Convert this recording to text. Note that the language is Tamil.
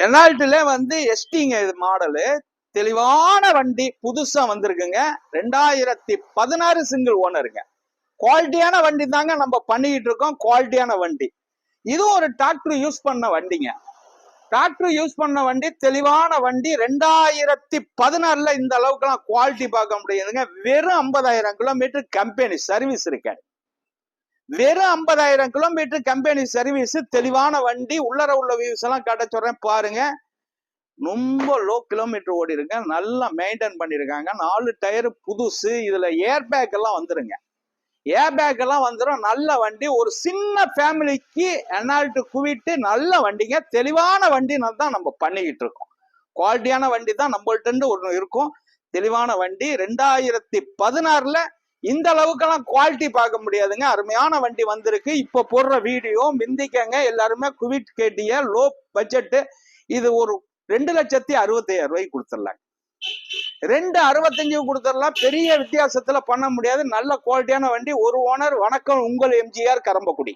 ரெனால்ட்ல வந்து எஸ்டிங்க இது மாடலு. தெளிவான வண்டி புதுசா வந்திருக்குங்க. 2016 சிங்கிள் ஓனருங்க. குவாலிட்டியான வண்டி தாங்க நம்ம பண்ணிக்கிட்டு இருக்கோம். குவாலிட்டியான வண்டி. இதுவும் ஒரு டிராக்டர் யூஸ் பண்ண வண்டிங்க. டிராக்டர் யூஸ் பண்ண வண்டி, தெளிவான வண்டி. 2016ல இந்த அளவுக்குலாம் குவாலிட்டி பார்க்க முடியாதுங்க. வெறும் 50,000 கிலோமீட்டர் கம்பெனி சர்வீஸ் இருக்காது. வெறும் 50,000 கிலோமீட்டர் கம்பெனி சர்வீஸ். தெளிவான வண்டி. உள்ளர உள்ள வியூஸ் எல்லாம் காட்ட சொல்றேன் பாருங்க. ரொம்ப லோ கிலோமீட்டர் ஓடி இருக்க, நல்லா மெயின்டைன் பண்ணிருக்காங்க. 4 டயர் புதுசு. இதுல ஏர் பேக் எல்லாம் வந்துருங்க. ஏர் பேக் எல்லாம் வந்துடும். நல்ல வண்டி. ஒரு சின்ன ஃபேமிலிக்கு ரெனால்ட் குவிட்டு நல்ல வண்டிங்க. தெளிவான வண்டி தான் நம்ம பண்ணிக்கிட்டு இருக்கோம். குவாலிட்டியான வண்டி தான் நம்மள்ட்ட ஒன்று இருக்கும். தெளிவான வண்டி. 2016ல இந்த அளவுக்கெல்லாம் குவாலிட்டி பார்க்க முடியாதுங்க. அருமையான வண்டி வந்திருக்கு. இப்ப போடுற வீடியோ மிந்திக்கங்க. எல்லாருமே குவிட் கேட்டிய லோ பட்ஜெட். இது ஒரு 2,65,000 கொடுத்துடலாம். 2,65 கொடுத்துடலாம். பெரிய வித்தியாசத்துல பண்ண முடியாது. நல்ல குவாலிட்டியான வண்டி. ஒரு ஓனர். வணக்கம், உங்கள் எம்ஜிஆர், கரம்பக்குடி.